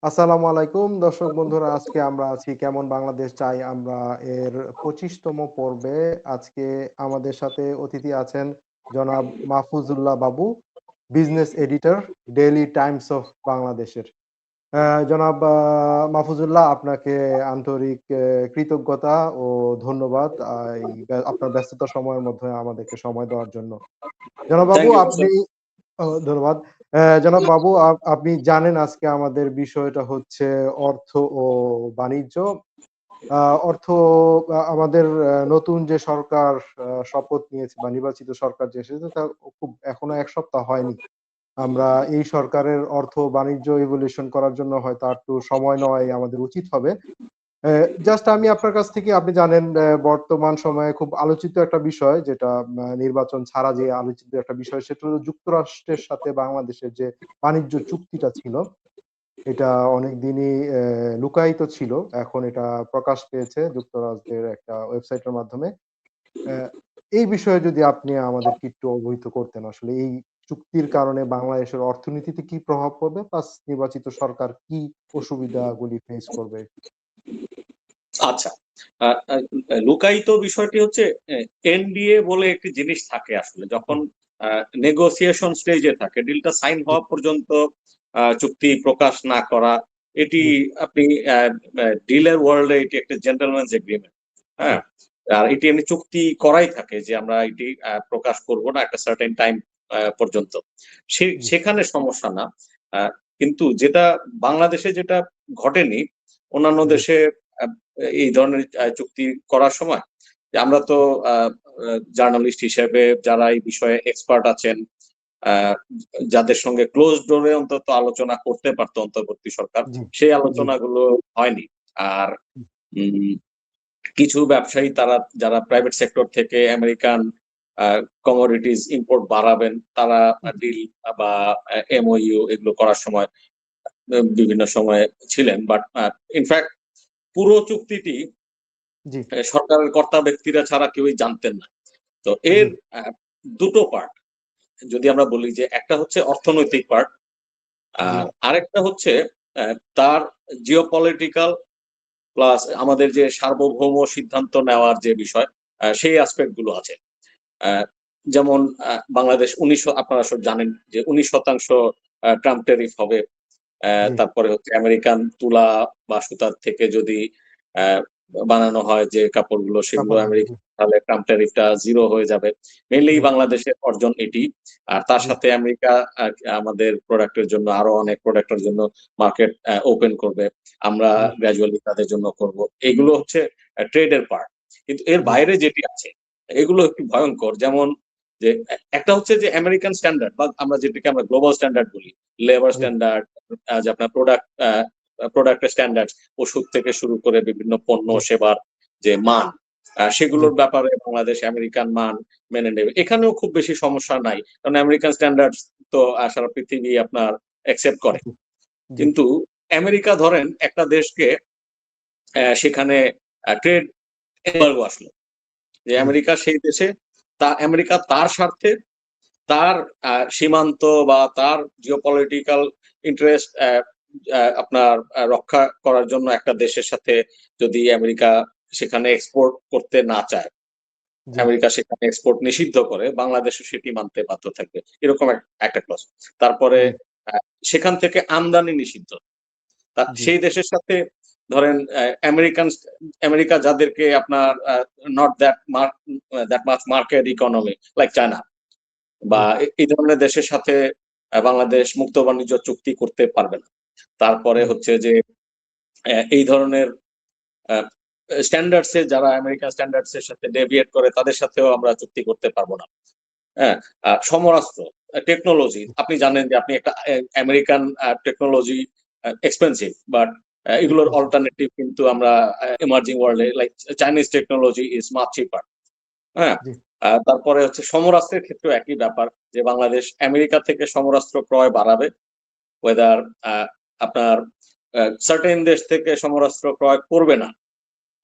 আসসালামু আলাইকুম দর্শক বন্ধুরা, আজকে আমরা আছি কেমন বাংলাদেশ চাই আমরা এর ২৫তম পর্বে। আজকে আমাদের সাথে অতিথি আছেন জনাব মাহফুজুল্লাহ বাবু, business editor, daily Times of বাংলাদেশের। জনাব মাহফুজুল্লাহ, আপনাকে আন্তরিক কৃতজ্ঞতা ও ধন্যবাদ আপনার ব্যস্ততা সময়ের মধ্যে আমাদেরকে সময় দেওয়ার জন্য। জনাব বাবু থ্যাংক ইউ আপনি ধন্যবাদ। জনাব বাবু, আপনি জানেন আজকে আমাদের বিষয়টা হচ্ছে অর্থ ও বাণিজ্য। আ অর্থ আমাদের নতুন যে সরকার শপথ নিয়েছে বা নির্বাচিত সরকার যে এসেছে তার খুব এখনো ১ সপ্তাহ হয়নি। আমরা এই সরকারের অর্থ বাণিজ্য ইভ্যালুয়েশন করার জন্য হয়তো আরেকটু সময় নেওয়াই আমাদের উচিত হবে। জাস্ট আমি আপনার কাছ থেকে, আপনি জানেন বর্তমান সময়ে খুব আলোচিত একটা বিষয় যেটা নির্বাচন ছাড়া যে আলোচিত একটা বিষয়, সেটা হলো যুক্তরাষ্ট্রের সাথে বাংলাদেশের যে বাণিজ্য চুক্তিটা ছিল, এটা অনেকদিনই লুকায়িত ছিল। এখন এটা প্রকাশ পেয়েছে যুক্তরাষ্ট্রের একটা ওয়েবসাইটের মাধ্যমে। অ্যা এই বিষয়ে যদি আপনি আমাদেরকে একটু অবহিত করতেন, আসলে এই চুক্তির কারণে বাংলাদেশের অর্থনীতিতে কি প্রভাব পড়বে? প্লাস নির্বাচিত সরকার কি অসুবিধাগুলি ফেস করবে? আচ্ছা। আ আ লুকায়িত বিষয়টি হচ্ছে এনডিএ বলে একটি জিনিস থাকে আসলে। যখন হুম, আ নেগোসিয়েশন স্টেজে থাকে, ডিলটা সাইন জি, হওয়া পর্যন্ত চুক্তি প্রকাশ না করা, এটি জি, আপনি ডিলের ওয়ার্লড এ এটি একটা জেন্টলম্যানস এগ্রিমেন্ট। জি, হ্যাঁ? আর এটি এমনি চুক্তি করাই থাকে যে আমরা এটি প্রকাশ করব না একটা সার্টেন টাইম পর্যন্ত। জি, সেখানে সমস্যা না। আ কিন্তু যেটা বাংলাদেশে যেটা ঘটেনি, অন্যান্য জি, দেশে আ এই ধরনের চুক্তি করার সময় যে আমরা তো আ আ জার্নালিস্ট হিসেবে যারা এই বিষয়ে এক্সপার্ট আছেন, আ যাদের সঙ্গে ক্লোজ ডোর এ অন্তত আলোচনা করতে পারত অন্তর্বর্তী সরকার, জি, সেই জি, আলোচনাগুলো হয়নি। আর জি, উম কিছু ব্যবসায়ী তারা যারা প্রাইভেট সেক্টর থেকে আমেরিকান আ কমোডিটিস ইম্পোর্ট বাড়াবেন, তারা ডিল বা এমওইউ এগুলো করার সময় বিভিন্ন সময়ে ছিলেন। বাট ইনফেক্ট পুরো চুক্তিটি জি, সরকারের কর্তা ব্যক্তিরা ছাড়া কেউই জানতেন না। তো জি, এর আ ২ টো পার্ট যদি আমরা বলি যে একটা হচ্ছে অর্থনৈতিক পার্ট, জি, আর আরেকটা হচ্ছে আ তার জিওপলিটিক্যাল প্লাস আমাদের যে সার্বভৌম সিদ্ধান্ত নেওয়ার যে বিষয়, সেই অ্যাসপেক্ট গুলো আছে। আ যেমন বাংলাদেশ ১৯ আপনারা সব জানেন যে ১৯% ট্রাম্প ট্যারিফ হবে। জি, তারপরে হচ্ছে আমেরিকান তুলা বা সুতার থেকে যদি অ্যা বানানো হয় যে কাপড়গুলো সেগুলো কাপড়গুলো, আমেরিকা, জি, তাহলে ট্রাম্প ট্যারিফটা 0 হয়ে যাবে। মেইনলি জি, বাংলাদেশের অর্জন এটি। আর তার জি, সাথে আমেরিকা আমাদের প্রোডাক্ট এর জন্য আরো অনেক প্রোডাক্ট এর জন্য মার্কেট ওপেন করবে। আমরা জি, গ্র্যাজুয়ালি তাদের জন্য করব। এগুলো হচ্ছে ট্রেড এর পার্ট। কিন্তু এর জি, বাইরে যেটি আছে এগুলো একটু ভয়ংকর। যেমন যে একটা হচ্ছে যে আমেরিকান স্ট্যান্ডার্ড বা আমরা যেটাকে আমরা গ্লোবাল স্ট্যান্ডার্ড বলি। লেবার জি, স্ট্যান্ডার্ড, যে আপনার প্রোডাক্টের স্ট্যান্ডার্ডস, ওষুধ থেকে শুরু করে বিভিন্ন পণ্য জি, সেবার যে মান, জি, সেগুলোর ব্যাপারে বাংলাদেশ আমেরিকান মান মেনে নেবে। এখানেও খুব বেশি সমস্যা নাই। কারণ আমেরিকান স্ট্যান্ডার্ডস তো সারা পৃথিবী আপনার অ্যাকসেপ্ট করে। জি, জি, কিন্তু আমেরিকা ধরেন একটা দেশকে সেখানে ট্রেড এমবার্গো আসলো। যে জি, আমেরিকা সেই দেশে আমেরিকা তার স্বার্থে তার সীমান্ত বা তার জিওপলিটিক্যাল ইন্টারেস্ট আপনার রক্ষা করার জন্য একটা দেশের সাথে যদি আমেরিকা সেখানে এক্সপোর্ট করতে না চায়, জি, আমেরিকা সেখানে এক্সপোর্ট নিষিদ্ধ করে, বাংলাদেশও সেটি মানতে বাধ্য থাকবে। এরকম একটা ক্লজ। তারপরে জি, আ সেখান থেকে আমদানি নিষিদ্ধ। জি, সেই দেশের সাথে ধরেন আমেরিকা যাদেরকে আপনার not that much market economy like China জি, বা এই ধরনের দেশের সাথে বাংলাদেশ মুক্ত বাণিজ্য চুক্তি করতে পারবে না। তারপরে জি, হচ্ছে যে এই ধরনের আ স্ট্যান্ডার্ডস এ যারা আমেরিকান স্ট্যান্ডার্ডস এর সাথে ডেভিয়েট করে তাদের সাথেও আমরা চুক্তি করতে পারব না। হ্যাঁ? সমরাস্ত্র, টেকনোলজি আপনি জানেন যে আপনি একটা আমেরিকান টেকনোলজি এক্সপেনসিভ বাট এগুলোর এক্সপেন্সিভ, অল্টারনেটিভ কিন্তু আমরা এমার্জিং ওয়ার্ল্ড এ লাইক চাইনিজ টেকনোলজি ইস মাচ চিপার। হ্যাঁ? জি, তারপরে হচ্ছে সমরাস্ত্রের ক্ষেত্রেও একই ব্যাপার যে বাংলাদেশ আমেরিকা থেকে সমরাস্ত্র ক্রয় বাড়াবে। ওয়েদার আ আপনার সার্টেন দেশ থেকে সমরাস্ত্র ক্রয় করবে না।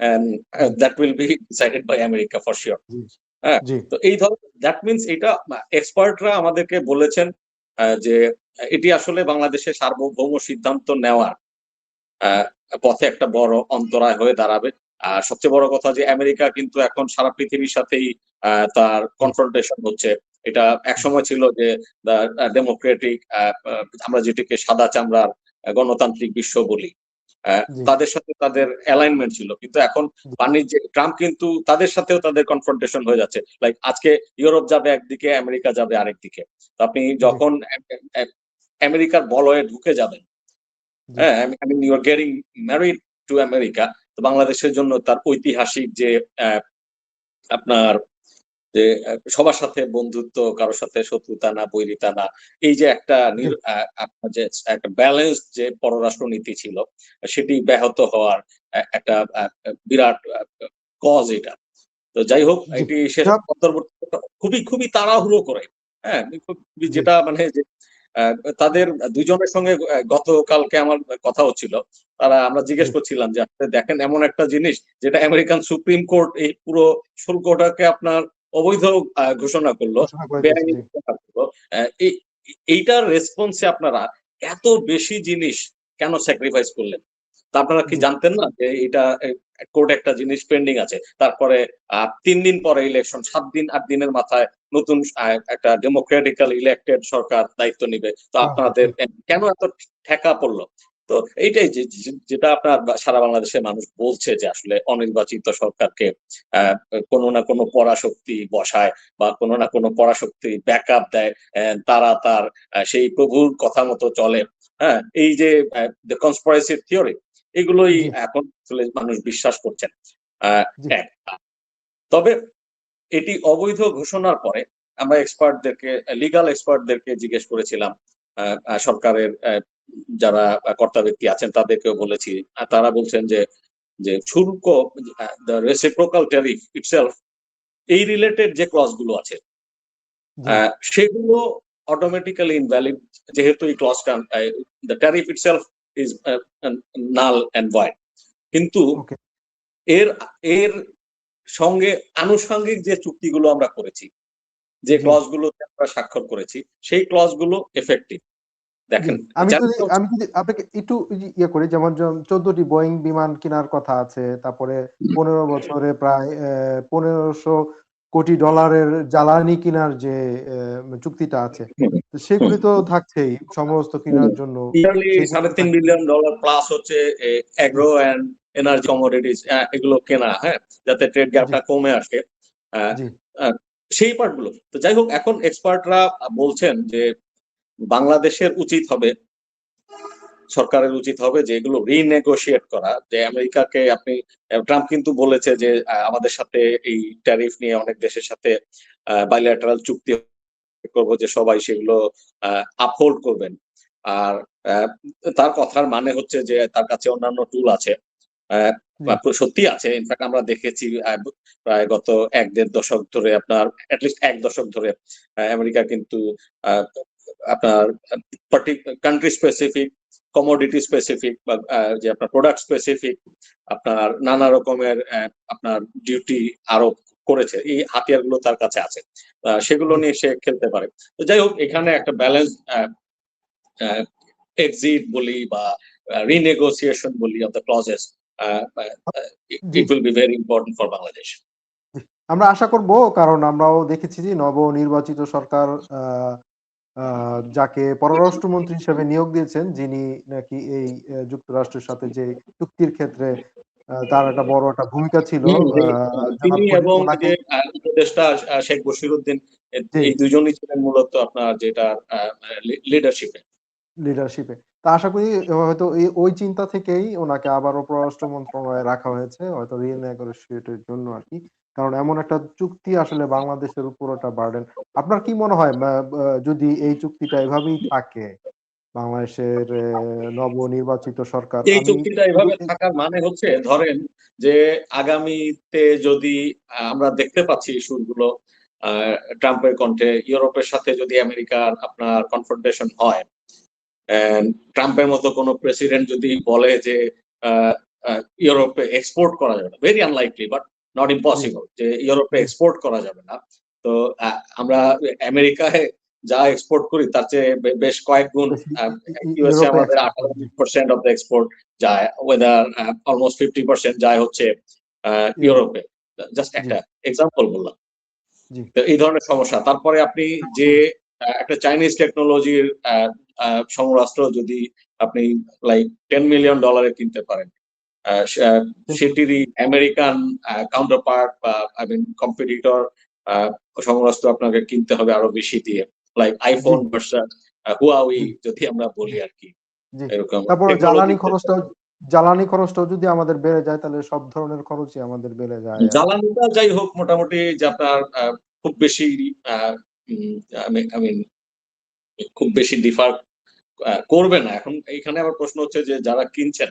অ্যান্ড জি, that will be decided by America for sure. জি, হ্যাঁ? জি, তো এই দ্যাট মিনস এটা এক্সপার্টরা আমাদেরকে বলেছেন যে এটি আসলে বাংলাদেশের সার্বভৌম সিদ্ধান্ত নেওয়ার। পথে একটা বড় অন্তরায় হয়ে দাঁড়াবে। আর সবচেয়ে বড় কথা যে আমেরিকা কিন্তু এখন সারা পৃথিবীর সাথেই তার কনফ্রন্টেশন হচ্ছে। এটা একসময় ছিল যে ডেমোক্রেটিক, আমরা যেটিকে সাদা চামড়ার গণতান্ত্রিক বিশ্ব বলি, জি তাদের সাথে তাদের অ্যালাইনমেন্ট ছিল, কিন্তু এখন জি বাণিজ্যে ট্রাম্প কিন্তু তাদের সাথেও তাদের কনফ্রন্টেশন হয়ে যাচ্ছে। লাইক আজকে ইউরোপ যাবে একদিকে, আমেরিকা যাবে আরেক দিকে। তো আপনি জি যখন আমেরিকার বলয়ে ঢুকে যাবেন, জি হ্যাঁ, I mean you are getting married to America, তো বাংলাদেশের জন্য তার ঐতিহাসিক যে আপনার যে সবার সাথে বন্ধুত্ব, কারোর সাথে শত্রুতা না, বৈরিতা না, এই যে একটা জি আপনার যে একটা ব্যালেন্স যে পররাষ্ট্রনীতি ছিল, সেটি ব্যাহত হওয়ার একটা বিরাট কজ এটা। তো যাই হোক, জি এটি শেষ জনাব, অন্তর্বর্তী খুবই খুবই তাড়াহুড়ো করে, হ্যাঁ, খুবই জি যেটা মানে যে তাদের দুজনের সঙ্গে গতকালকে আমার কথা হচ্ছিল, আমরা জি জিজ্ঞেস করছিলাম যে আপনি দেখেন এমন একটা জিনিস যেটা আমেরিকান সুপ্রিম কোর্ট এই পুরো শুল্কটাকে আপনার অবৈধ ঘোষণা করলো, ঘোষণা করে দিয়েছে। বেআইনি জি ঘোষণা করলো। এইটার রেসপন্সে আপনারা এত বেশি জিনিস কেন স্যাক্রিফাইস করলেন? তা আপনারা কি জি জানতেন না যে এটা কোর্ট একটা জিনিস পেন্ডিং আছে? তারপরে ৩ দিন পরে ইলেকশন, ৭ দিন ৮ দিনের মাথায় নতুন একটা ডেমোক্রেটিক্যালি ইলেক্টেড সরকার দায়িত্ব নিবে। তো সরকার, আপনাদের জি কেন এত ঠেকা পড়লো? তো এইটাই যেটা আপনার সারা বাংলাদেশের মানুষ বলছে যে আসলে অনির্বাচিত সরকারকে আ কোনো না কোনো পরাশক্তি বসায় বা কোনো না কোনো পরাশক্তি ব্যাকআপ দেয়। তারা তার সেই প্রভুর কথা মতো চলে। হ্যাঁ? এই যে দ্য কনস্পিরেসি থিওরি, এগুলোই জি এখন আসলে মানুষ বিশ্বাস করছেন। আ জি ১। তবে এটি অবৈধ ঘোষণার পরে আমরা এক্সপার্টদেরকে, লিগ্যাল এক্সপার্টদেরকে জিজ্ঞেস করেছিলাম। আ আ সরকারের যারা কর্তা ব্যক্তি আছেন তাদেরকেও বলেছি। তারা বলছেন যে শুল্ক, দ্য রেসিপ্রোকাল ট্যারিফ ইটসেলফ, এই রিলেটেড যে ক্লজ গুলো আছে, জি সেগুলো অটোমেটিক্যালি ইনভ্যালিড, যেহেতু এই ক্লজটা the tariff itself is null and void. কিন্তু ওকে এর এর সঙ্গে আনুষঙ্গিক যে চুক্তিগুলো আমরা করেছি, যে জি ক্লজ গুলোতে আমরা স্বাক্ষর করেছি, সেই ক্লজ গুলো এফেক্টিভ। জি। দেখেন, আমি যদি চ্যালেঞ্জ হচ্ছে আমি যদি আপনাকে একটু ইয়ে করি, যেমন ১৪ টি বোয়িং বিমান কেনার কথা আছে। তারপরে ১৫ বছরে প্রায় $১৫০০ কোটি জ্বালানি কিনার যে চুক্তিটা আছে। তো সেগুলি তো থাকছেই সমস্ত কিনার জন্য। ইয়ারলি সেগুলো তো $৩.৫ থাকছেই। বিলিয়ন প্লাস হচ্ছে জি, অ্যাগ্রো অ্যান্ড এনার্জি কমোডিটিস, এগুলো কেনা, হ্যাঁ? যাতে ট্রেড জি, গ্যাপটা কমে আসে। আ জি, আ সেই পার্ট গুলো। তো যাই হোক, এখন এক্সপার্টরা বলছেন যে বাংলাদেশের উচিত হবে, সরকারের উচিত হবে যে এগুলো রিনেগোশিয়েট করা। যে আমেরিকাকে আপনি, ট্রাম্প কিন্তু বলেছে যে আমাদের সাথে এই ট্যারিফ নিয়ে অনেক দেশের সাথে বাইল্যাটারাল চুক্তি করব, যে সবাই সেগুলো আপহোল্ড করবেন। আর আ তার কথার মানে হচ্ছে যে তার কাছে অন্যান্য টুল আছে। জি, সত্যিই আছে। ইনফেক্ট আমরা দেখেছি প্রায় গত ১-১.৫ দশক ধরে, আপনার এটলিস্ট ১ দশক ধরে আমেরিকা কিন্তু আ আপনার কান্ট্রি স্পেসিফিক, কমোডিটি স্পেসিফিক বা যে আপনার প্রোডাক্ট স্পেসিফিক আপনার নানা রকমের আপনার ডিউটি আরোপ করেছে। এই হাতিয়ারগুলো তার কাছে আছে। সেগুলো জি, নিয়ে সে খেলতে পারে। তো যাই হোক, এখানে একটা ব্যালেন্স এক্সিট বলি বা রিনেগোসিয়েশন বলি of the clauses, G. It will be very important for Bangladesh. আমরা আশা করব, কারণ আমরাও দেখেছি যে নবনির্বাচিত সরকার আ আ যাকে পররাষ্ট্রমন্ত্রী হিসেবে নিয়োগ দিয়েছেন, যিনি নাকি এই যুক্তরাষ্ট্রের সাথে যে চুক্তির ক্ষেত্রে তার একটা বড় একটা ভূমিকা ছিল। আ জনাব তিনি করিম এবং উনাকে যে উপদেষ্টা শেখ বশিরউদ্দিন, জি, এই দুজনই ছিলেন মূলত আপনার যেটা লিডারশিপে। লিডারশিপে। তো আশা করি হয়তো ওই চিন্তা থেকেই উনাকে আবারও পররাষ্ট্র মন্ত্রণালয়ে রাখা হয়েছে। হয়তো রিনেগোশিয়েট এর জন্য আরকি। কারণ এমন একটা চুক্তি আসলে বাংলাদেশের উপর একটা বার্ডেন। আপনার কি মনে হয় যদি এই চুক্তিটা এভাবেই থাকে, বাংলাদেশের নবনির্বাচিত সরকার, এই আমি চুক্তিটা শুধু এভাবে থাকার মানে হচ্ছে, ধরেন যে আগামীতে যদি আমরা দেখতে পাচ্ছি সুরগুলো ট্রাম্পের কণ্ঠে, ইউরোপের সাথে যদি আমেরিকার আপনার কনফ্রন্টেশন হয়, ট্রাম্পের মতো কোনো প্রেসিডেন্ট যদি বলে যে আহ, ইউরোপে এক্সপোর্ট করা যাবে না, very unlikely but not G, impossible যে ইউরোপে জি, এক্সপোর্ট করা যাবে না। তো আমরা আমেরিকায় যা এক্সপোর্ট করি তার চেয়ে বেশ কয়েক গুণ বেশি ইউএসএ ইউরোপে আমাদের এক্সপোর্ট করেন। জি, 88% অফ দ্য এক্সপোর্ট যায়, ওয়েদার অলমোস্ট 50% যায় হচ্ছে ইউরোপ। ইউরোপে। জাস্ট জি, একটা এক্সাম্পল বললাম। জি। তো এই ধরনের সমস্যা। তারপরে আপনি যে হুম, একটা চাইনিজ টেকনোলজির সমরাস্ত্র যদি আপনি লাইক $10 মিলিয়ন কিনতে পারেন, সেটিরই আমেরিকান কাউন্টার পার্ট বা আই মিন কম্পিটিটর সমরাস্ত্র আপনাকে কিনতে হবে আরো বেশি দিয়ে, লাইক জি, আইফোন ভার্সাস হুয়াওই জি, যদি আমরা বলি আর কি, জি। এরকম তারপর টেকনোলজিতে। জ্বালানি খরচটাও যদি আমাদের বেড়ে যায় তাহলে সব ধরনের খরচই আমাদের বেড়ে যায় আরকি। জ্বালানিটা যাই হোক মোটামুটি যে আপনার খুব বেশি আহ, আই মিন খুব বেশি ডিফার করবে না। এখন এইখানে আবার প্রশ্ন হচ্ছে যে যারা কিনছেন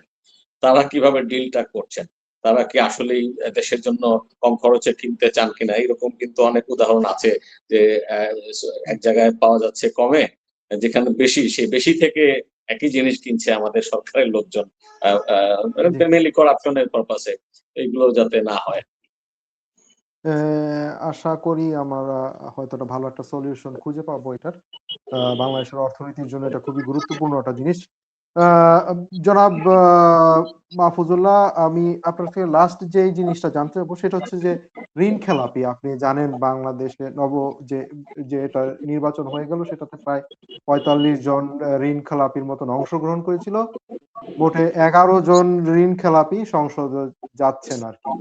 তারা কিভাবে ডিলটা করছেন, তারা কি আসলেই দেশের জন্য কম খরচে কিনতে চান কিনা। এরকম কিন্তু অনেক উদাহরণ আছে যে আহ, এক জায়গায় পাওয়া যাচ্ছে কমে, যেখানে বেশি, সে বেশি থেকে একই জিনিস কিনছে আমাদের সরকারের লোকজন, জি, মেনলি করাপশনের পারপাসে। এইগুলো যাতে না জি। হয়। আশা করি আমরা হয়তো একটা ভালো একটা সলিউশন খুঁজে পাবো এটার। বাংলাদেশের অর্থনীতির জন্য এটা খুবই গুরুত্বপূর্ণ একটা জিনিস। আ জনাব মাহফুজুল্লাহ, আমি আপনার থেকে লাস্ট যেই জিনিসটা জানতে চাবো সেটা হচ্ছে যে ঋণ খেলাপি। আপনি জানেন বাংলাদেশে যে এটা নির্বাচন হয়ে গেল সেটাতে প্রায় ৪৫ জন ঋণ খেলাপির মতন অংশগ্রহণ করেছিল। মোটে ১১ জন ঋণ খেলাপি সংসদে যাচ্ছেন আরকি।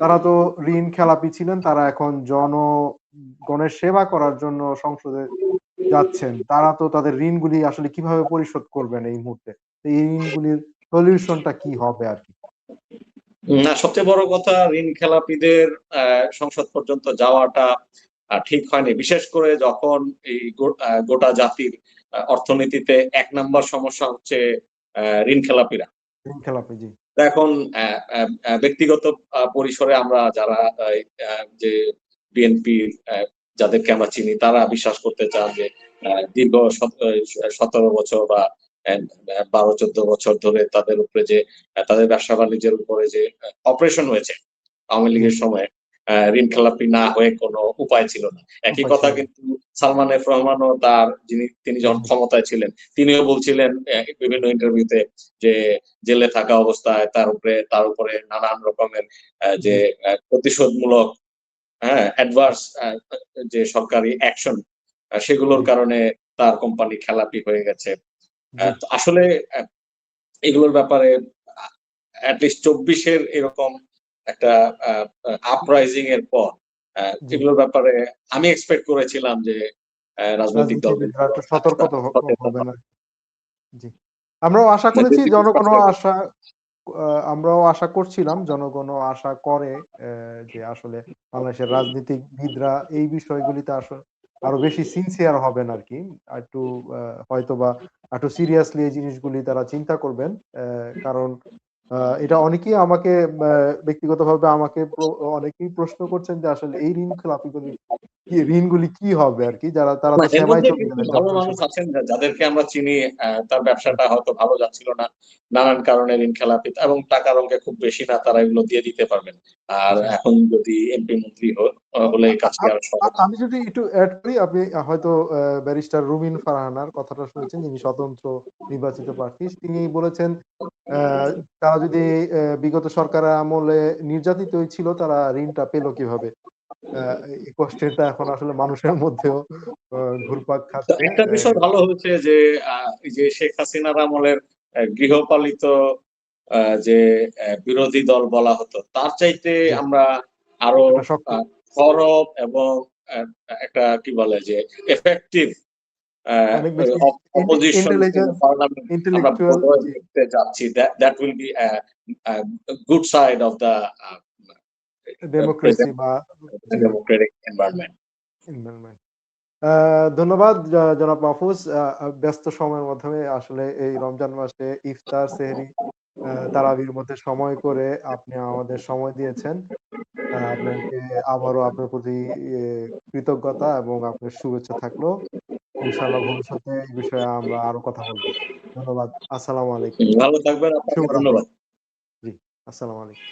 তারা তো ঋণ খেলাপি ছিলেন, তারা এখন জনগণের সেবা করার জন্য সংসদে যাচ্ছেন। তারা তো তাদের ঋণগুলি আসলে কিভাবে পরিশোধ করবেন এই মুহূর্তে? এই ঋণগুলির সলিউশনটা কি হবে আরকি? না, সবচেয়ে বড় কথা ঋণ খেলাপিদের সংসদ পর্যন্ত যাওয়াটা ঠিক হয়নি। বিশেষ করে যখন এই গোটা জাতির অর্থনীতিতে ১ নাম্বার সমস্যা হচ্ছে ঋণ খেলাপিরা। ঋণ খেলাপি, জি, তো এখন ব্যক্তিগত পরিসরে আমরা যারা যে বিএনপি যাদেরকে আমরা চিনি তারা বিশ্বাস করতে চান যে দীর্ঘ ১৭ বছর বা ১২-১৪ বছর ধরে তাদের উপরে যে তাদের ব্যবসা বাণিজ্যের উপরে যে অপারেশন হয়েছে আওয়ামী জি, লীগের সময়, ঋণ খেলাপি না হয়ে কোনো উপায় ছিল না। একই উপায় ছিল কথা না। কিন্তু সালমান এফ রহমানও তিনি যখন জি, ক্ষমতায় ছিলেন তিনিও বলছিলেন বিভিন্ন ইন্টারভিউতে যে জেলে থাকা অবস্থায় তার উপরে নানান রকমের যে জি, প্রতিশোধমূলক, অ্যাডভার্স যে সরকারি অ্যাকশন, সেগুলোর জি, কারণে তার কোম্পানি খেলাপি হয়ে গেছে। জি, তো আসলে এগুলোর ব্যাপারে এট লিস্ট ২৪ এর এরকম একটা আপরাইজিং এর পর জি। এগুলোর ব্যাপারে আমি এক্সপেক্ট করেছিলাম যে রাজনৈতিক রাজনীতিবিদরা দলগুলো একটু সতর্কতা সচেতন হবেন হবে। আরকি। জি। আমরাও আশা মানে করেছি, যদি আমরাও আশা করছিলাম, জনগণও আশা করে যে আসলে বাংলাদেশের রাজনীতিবিদরা এই বিষয়গুলিতে আরো বেশি সিনসিয়ার হবেন আরকি। আরেকটু হয়তোবা একটু সিরিয়াসলি এই জিনিসগুলি তারা চিন্তা করবেন। কারণ এটা অনেকেই আমাকে ব্যা ব্যক্তিগতভাবে অনেকেই প্রশ্ন করছেন যে আসলে এই ঋণগুলি কি হবে আরকি? তারা না, তো এর সেমাই মধ্যে চলে কিছু গেলেন ভালো মানুষ কর্পোরেশনে। আছেন যাদেরকে আমরা চিনি, তার জি, ব্যবসাটা হয়তো ভালো যাচ্ছিল না। নানান কারণে ঋণ খেলাপি এবং টাকার অঙ্কে খুব বেশি না, তারা এগুলো দিয়ে দিতে পারবেন। আর জি। এখন যদি এমপি মন্ত্রী হলে আ এই আ কাজটি আরো সহজ আমি যদি একটু এড করি, আপনি হয়তো ব্যারিস্টার রুমিন ফারহানার কথাটা শুনেছেন, যিনি স্বতন্ত্র নির্বাচিত প্রার্থী। তিনি বলেছেন অ্যা তারা যদি বিগত সরকারের আমলে নির্যাতিতই ছিল, তারা ঋণটা পেল কিভাবে? অ্যা এই কোয়েশ্চেনটা এখন আসলে মানুষের মধ্যেও আ ঘুরপাক তো খাচ্ছে। একটা বিষয় ভালো হয়েছে যে এই যে শেখ হাসিনার আমলের গৃহপালিত যে বিরোধী দল বলা হতো তার চাইতে জি, আমরা আরো একটা শক্ত, সরব এবং আহ, একটা কি বলে যে এফেক্টিভ অনেক বেশি অপোজিশন ইন্টেলিজেন্স, পার্লামেন্ট আমরা ইন্টেলেকচুয়াল, বোধহয় জি, দেখতে যাচ্ছি। That will be good side of the democracy present বা জি, ডেমোক্রেটিক এনভায়রনমেন্ট। এনভায়রনমেন্ট। ধন্যবাদ জনাব মাহফুজ। ব্যস্ত সময়ের মাধ্যমে আসলে এই রমজান মাসে ইফতার, সেহরি, তারাবির মধ্যে সময় করে আপনি আমাদের সময় দিয়েছেন। আপনাকে আবারও আপনার প্রতি এ কৃতজ্ঞতা এবং আপনার শুভেচ্ছা থাকলো। ইনশাআল্লাহ ভবিষ্যতে এই বিষয়ে আমরা আরো কথা বলব। ধন্যবাদ। আসসালামু আলাইকুম। ভালো থাকবেন, আপনাকে শুভরাত্রি। ধন্যবাদ। জি, আসসালামু আলাইকুম।